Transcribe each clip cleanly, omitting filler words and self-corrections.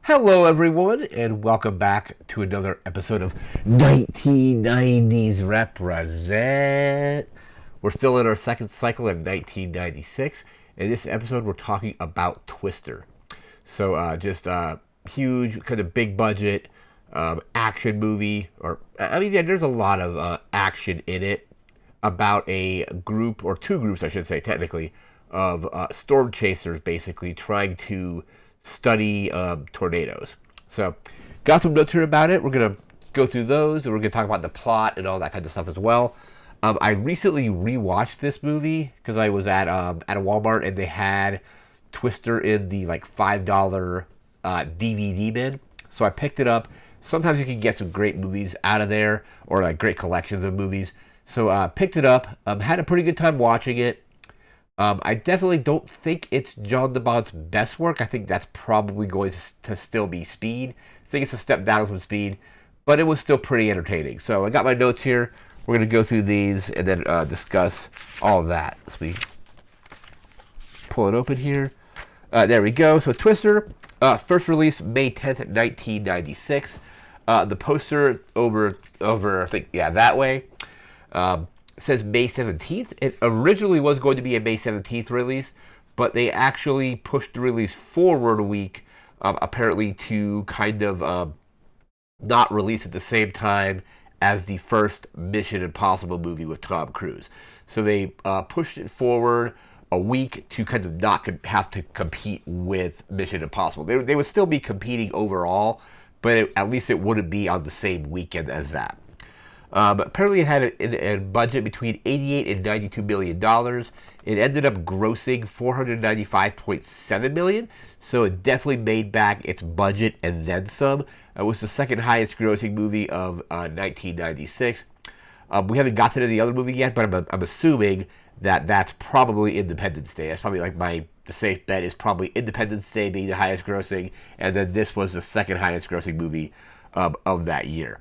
Hello, everyone, and welcome back to another episode of 1990's Represent. We're still in our second cycle in 1996. In this episode, we're talking about Twister. Just a huge, kind of big budget action movie, yeah, there's a lot of action in it about a group, or two groups, I should say, technically, of storm chasers basically trying to study tornadoes. So, got some notes here about it. We're going to go through those, and we're going to talk about the plot and all that kind of stuff as well. I recently rewatched this movie because I was at a Walmart and they had Twister in the like $5 DVD bin. So I picked it up. Sometimes you can get some great movies out of there, or like great collections of movies. So picked it up. Had a pretty good time watching it. I definitely don't think it's Jan de Bont's best work. I think that's probably going to still be Speed. I think it's a step down from Speed, but it was still pretty entertaining. So I got my notes here. We're going to go through these and then discuss all of that. So we pull it open here. There we go. So Twister, first release May 10th, 1996. The poster over I think, yeah, that way. Says May 17th. It originally was going to be a May 17th release, but they actually pushed the release forward a week, apparently to kind of not release at the same time as the first Mission Impossible movie with Tom Cruise. So they pushed it forward a week to kind of not have to compete with Mission Impossible. They would still be competing overall, but at least it wouldn't be on the same weekend as that. Apparently, it had a budget between 88 and 92 million dollars. It ended up grossing 495.7 million, so it definitely made back its budget and then some. It was the second highest grossing movie of 1996. We haven't gotten to the other movie yet, but I'm assuming that that's probably Independence Day. That's probably like the safe bet is probably Independence Day being the highest grossing, and then this was the second highest grossing movie of that year.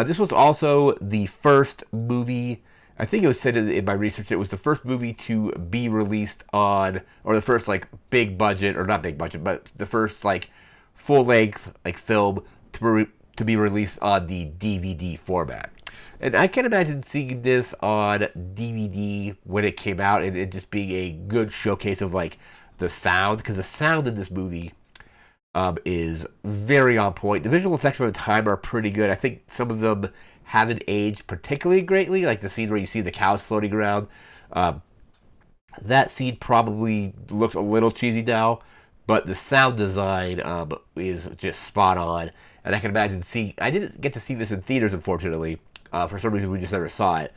This was also the first movie, I think it was said in my research, it was the first movie to be released on, or the first like big budget, or not big budget, but the first like full length like film to be released on the DVD format. And I can imagine seeing this on DVD when it came out and it just being a good showcase of like the sound, because the sound in this movie is very on point. The visual effects for the time are pretty good. I think some of them haven't aged particularly greatly, like the scene where you see the cows floating around. That scene probably looks a little cheesy now, but the sound design is just spot on. And I can imagine seeing. I didn't get to see this in theaters, unfortunately. For some reason, we just never saw it.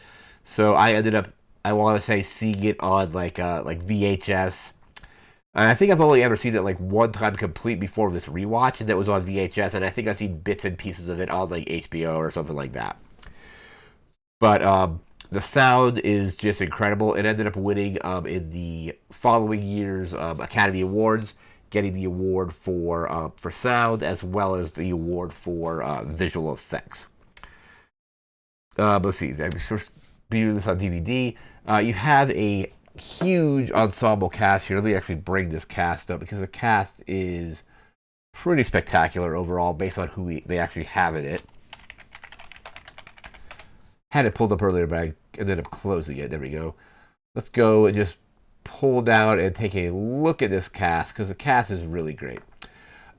So I ended up, I want to say, seeing it on like VHS. And I think I've only ever seen it like one time complete before this rewatch, and that was on VHS. And I think I've seen bits and pieces of it on like HBO or something like that. But the sound is just incredible. It ended up winning in the following year's Academy Awards, getting the award for sound as well as the award for visual effects. Let's see. I'm first viewing this on DVD. You have a huge ensemble cast here. Let me actually bring this cast up because the cast is pretty spectacular overall based on who they actually have in it. Had it pulled up earlier, but I ended up closing it. There we go. Let's go and just pull down and take a look at this cast because the cast is really great.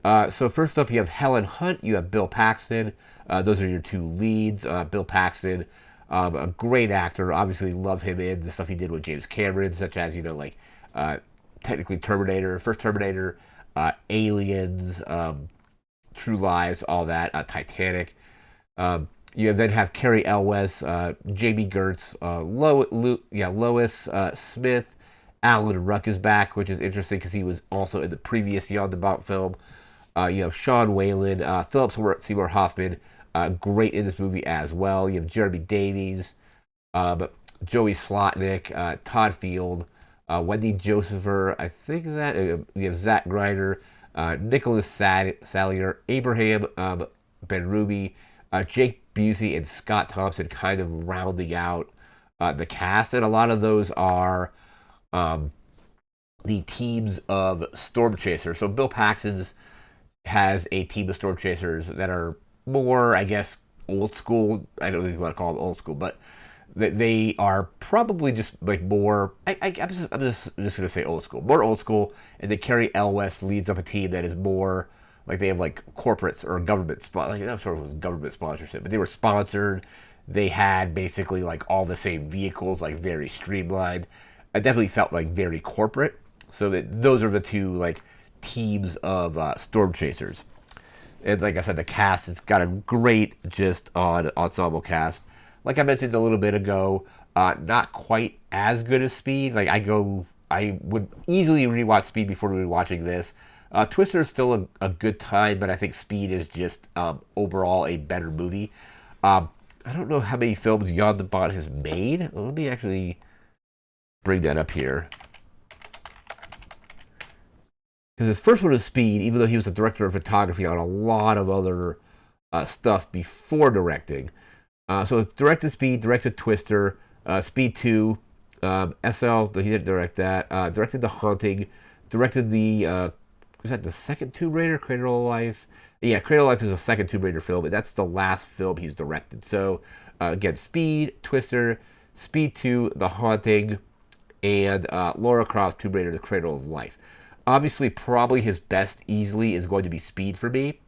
So first up, you have Helen Hunt. You have Bill Paxton. Those are your two leads. Bill Paxton, a great actor. Obviously, love him in the stuff he did with James Cameron, such as technically Terminator, first Terminator, Aliens, True Lies, all that. Titanic. You then have Carrie Elwes, Jamie Gertz, Lois Smith. Alan Ruck is back, which is interesting because he was also in the previous Jan de Bont film. You have Sean Whalen, Philip Seymour Hoffman, great in this movie as well. You have Jeremy Davies, Joey Slotnick, Todd Field, Wendy Josepher, I think is that. You have Zach Greiner, Nicholas Salier, Abraham Ben Ruby, Jake Busey, and Scott Thompson kind of rounding out the cast. And a lot of those are the teams of Storm Chasers. So Bill Paxton's has a team of storm chasers that are more, I guess, old school. I don't even want to call them old school, but they are probably just like more. I'm just gonna say old school, more old school. And then Carrie Elwes leads up a team that is more like they have like corporates or government like that sort of was government sponsorship, but they were sponsored. They had basically like all the same vehicles, like very streamlined. I definitely felt like very corporate. So that those are the two like teams of storm chasers. And like I said, the cast has got a great just on ensemble cast. Like I mentioned a little bit ago, not quite as good as Speed. I would easily rewatch Speed before rewatching this. Twister is still a good time, but I think Speed is just overall a better movie. I don't know how many films Jan de Bont has made. Let me actually bring that up here. Because his first one was Speed, even though he was the director of photography on a lot of other stuff before directing. So directed Speed, directed Twister, Speed 2, SL, he didn't direct that, directed The Haunting, directed was that the second Tomb Raider, Cradle of Life? Yeah, Cradle of Life is the second Tomb Raider film, and that's the last film he's directed. So, again, Speed, Twister, Speed 2, The Haunting, and Lara Croft, Tomb Raider, The Cradle of Life. Obviously, probably his best easily is going to be Speed for me.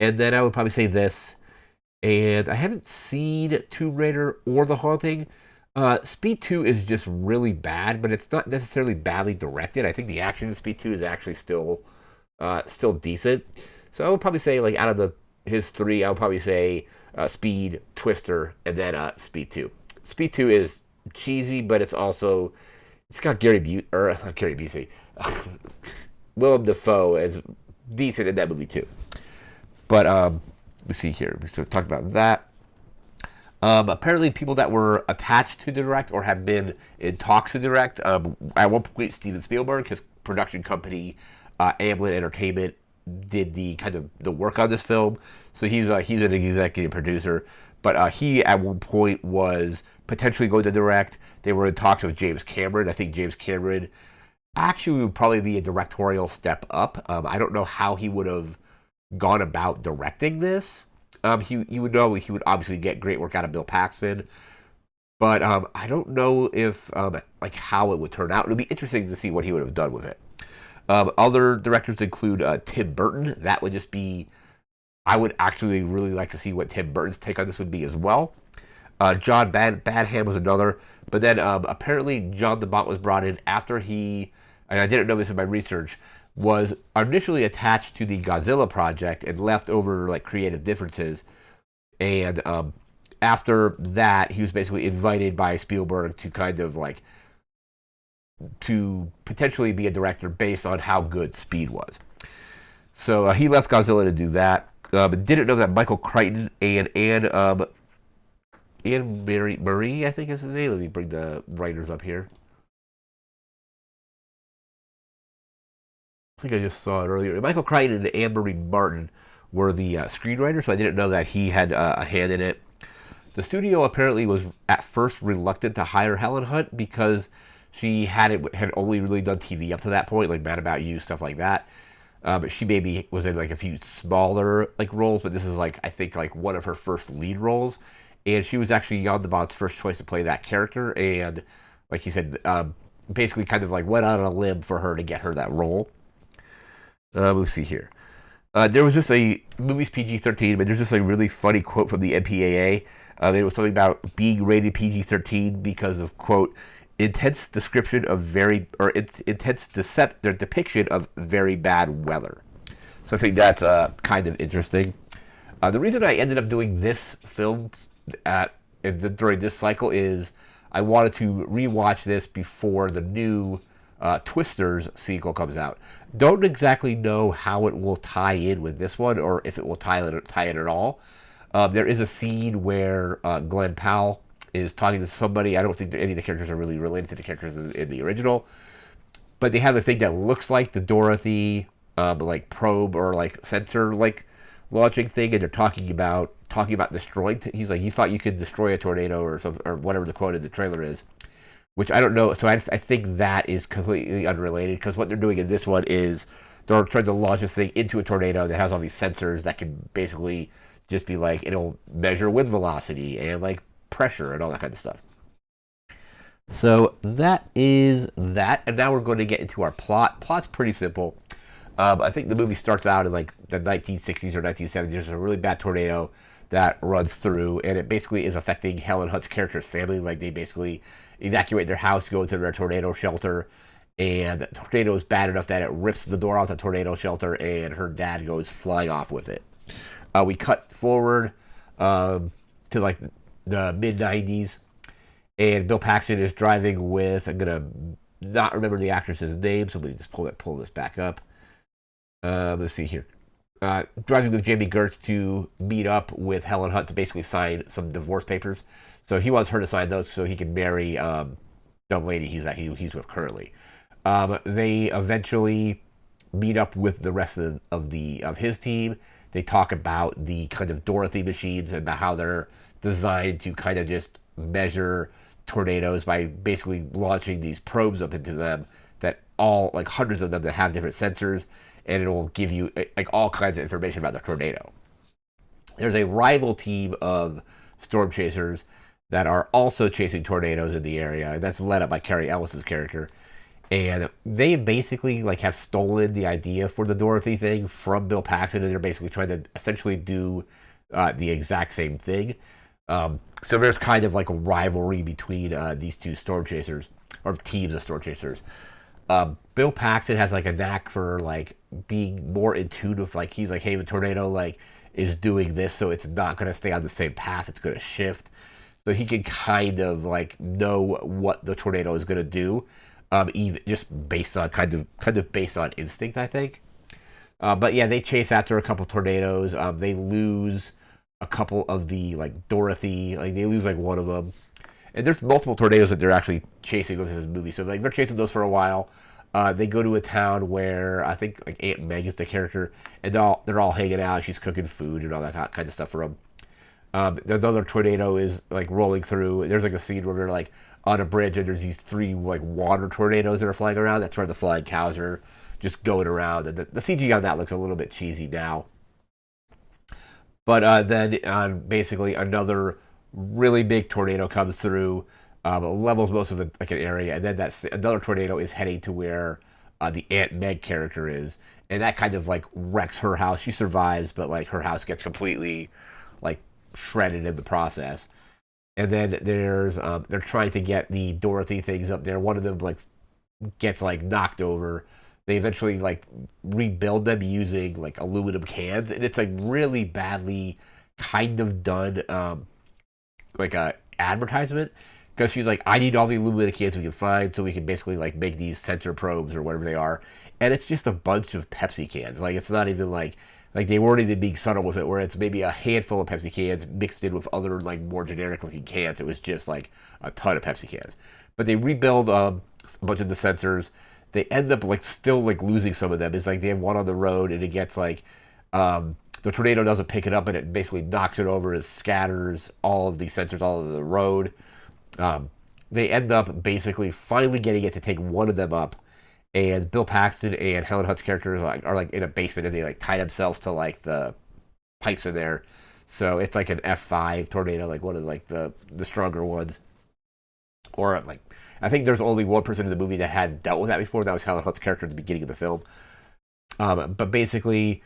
And then I would probably say this, and I haven't seen Tomb Raider or The Haunting. Speed 2 is just really bad, but it's not necessarily badly directed. I think the action in Speed 2 is actually still decent. So I would probably say, like, out of his three, I would probably say Speed, Twister, and then Speed 2. Speed 2 is cheesy, but it's got not Gary Busey. Willem Dafoe is decent in that movie too. But let's see here. We talked about that. Apparently, people that were attached to direct or have been in talks to direct. At one point, Steven Spielberg, his production company, Amblin Entertainment, did the work on this film. So he's an executive producer. But he at one point was potentially going to direct. They were in talks with James Cameron. I think James Cameron actually would probably be a directorial step up. I don't know how he would have gone about directing this. He would obviously get great work out of Bill Paxton, but I don't know if like how it would turn out. It would be interesting to see what he would have done with it. Other directors include Tim Burton. That would just be. I would actually really like to see what Tim Burton's take on this would be as well. John Badham was another, but then apparently Jan de Bont was brought in after he, and I didn't know this in my research, was initially attached to the Godzilla project and left over like creative differences. And after that, he was basically invited by Spielberg to kind of like to potentially be a director based on how good Speed was. So he left Godzilla to do that. Didn't know that Michael Crichton and Anne Marie, I think is his name. Let me bring the writers up here. I think I just saw it earlier. Michael Crichton and Anne Marie Martin were the screenwriters, so I didn't know that he had a hand in it. The studio apparently was at first reluctant to hire Helen Hunt because she had only really done TV up to that point, like Mad About You, stuff like that. But she maybe was in like a few smaller like roles, but this is like I think like one of her first lead roles, and she was actually Jan de Bont's first choice to play that character, and like he said, basically kind of like went out on a limb for her to get her that role. Let's see here. There was just a movie's PG-13, but there's just a really funny quote from the MPAA. It was something about being rated PG-13 because of quote intense depiction of very bad weather. So I think that's kind of interesting. The reason I ended up doing this film during this cycle is I wanted to rewatch this before the new Twisters sequel comes out. Don't exactly know how it will tie in with this one, or if it will tie in at all. There is a scene where Glenn Powell is talking to somebody. I don't think any of the characters are really related to the characters in the original, but they have a thing that looks like the Dorothy like probe or like sensor like launching thing, and they're talking about destroying. He's like, you thought you could destroy a tornado or something, or whatever the quote in the trailer is, which I don't know. So I think that is completely unrelated because what they're doing in this one is they're trying to launch this thing into a tornado that has all these sensors that can basically just be like, it'll measure wind velocity and like pressure and all that kind of stuff. So that is that, and now we're going to get into our plot. Plot's pretty simple. I think the movie starts out in like the 1960s or 1970s. There's a really bad tornado that runs through, and it basically is affecting Helen Hunt's character's family. Like they basically evacuate their house, go into their tornado shelter, and the tornado is bad enough that it rips the door out the tornado shelter, and her dad goes flying off with it. We cut forward to like the mid 90s, and Bill Paxton is driving with, I'm gonna not remember the actress's name, so let me just pull this back up. Let's see here. Driving with Jamie Gertz to meet up with Helen Hunt to basically sign some divorce papers. So he wants her to sign those so he can marry the lady he's with currently. They eventually meet up with the rest of his team. They talk about the kind of Dorothy machines and about how they're designed to kind of just measure tornadoes by basically launching these probes up into them that all like hundreds of them that have different sensors, and it'll give you like all kinds of information about the tornado. There's a rival team of storm chasers that are also chasing tornadoes in the area, and that's led up by Carrie Ellis's character. And they basically like have stolen the idea for the Dorothy thing from Bill Paxton, and they're basically trying to essentially do the exact same thing. So there's kind of like a rivalry between these two storm chasers, or teams of storm chasers. Bill Paxton has like a knack for like being more in tune with, like, he's like, hey, the tornado like is doing this, so it's not going to stay on the same path, it's going to shift. So he can kind of like know what the tornado is going to do, even just based on kind of based on instinct, I think. But yeah, they chase after a couple tornadoes. They lose a couple of the like Dorothy, like they lose like one of them. And there's multiple tornadoes that they're actually chasing with this movie. So like they're chasing those for a while. They go to a town where I think like Aunt Meg is the character, and they're all hanging out. She's cooking food and all that kind of stuff for them. Another tornado is like rolling through. There's like a scene where they're like on a bridge, and there's these three like water tornadoes that are flying around. That's where the flying cows are just going around, and the CG on that looks a little bit cheesy now. But then basically another really big tornado comes through, levels most of like an area, and then another tornado is heading to where the Aunt Meg character is, and that kind of like wrecks her house. She survives, but like her house gets completely like shredded in the process. And then they're trying to get the Dorothy things up there. One of them like gets like knocked over. They eventually like rebuild them using like aluminum cans, and it's like really badly kind of done, like a advertisement, because she's like, I need all the aluminum cans we can find so we can basically like make these sensor probes or whatever they are, and it's just a bunch of Pepsi cans. Like it's not even like they weren't even being subtle with it, where it's maybe a handful of Pepsi cans mixed in with other like more generic looking cans. It was just like a ton of Pepsi cans. But they rebuild a bunch of the sensors. They end up like still like losing some of them. It's like they have one on the road, and it gets like the tornado doesn't pick it up, and it basically knocks it over and scatters all of the sensors all over the road. They end up basically finally getting it to take one of them up, and Bill Paxton and Helen Hunt's characters are like in a basement, and they like tie themselves to like the pipes in there. So it's like an F5 tornado, like one of like the stronger ones. Or like I think there's only one person in the movie that had dealt with that before. That was Helen Hunt's character at the beginning of the film. But basically,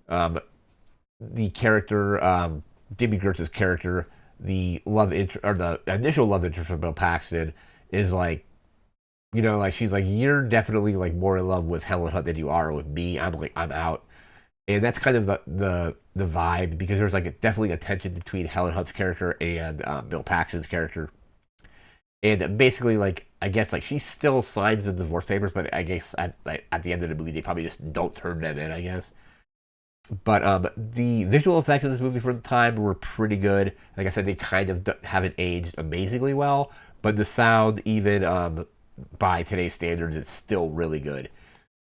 the character, Jimmy Gertz's character, the love interest or the initial love interest of Bill Paxton is like, you know, like she's like, you're definitely like more in love with Helen Hunt than you are with me. I'm out, and that's kind of the vibe, because there's like definitely a tension between Helen Hunt's character and Bill Paxton's character. And basically, like, I guess, like, she still signs the divorce papers, but I guess at the end of the movie, they probably just don't turn them in, I guess. But the visual effects in this movie for the time were pretty good. Like I said, they kind of haven't aged amazingly well, but the sound, even by today's standards, is still really good.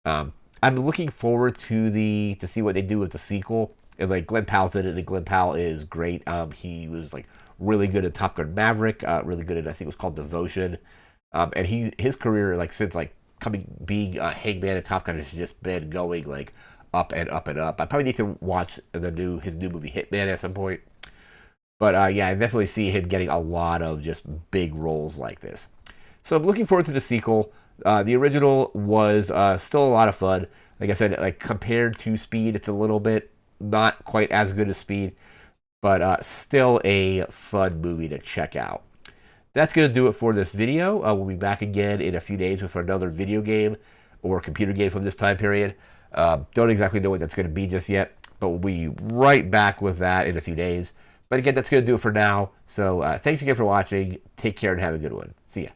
I'm looking forward to see what they do with the sequel. And, like, Glenn Powell's in it, and Glenn Powell is great. He was, like, really good at Top Gun Maverick, really good at, I think it was called Devotion. And his career, like, since like being Hangman and Top Gun has just been going like up and up and up. I probably need to watch his new movie Hitman at some point. But yeah, I definitely see him getting a lot of just big roles like this. So I'm looking forward to the sequel. The original was still a lot of fun. Like I said, like compared to Speed, it's a little bit not quite as good as Speed, but still a fun movie to check out. That's going to do it for this video. We'll be back again in a few days with another video game or computer game from this time period. Don't exactly know what that's going to be just yet, but we'll be right back with that in a few days. But again, that's going to do it for now. So thanks again for watching. Take care and have a good one. See ya.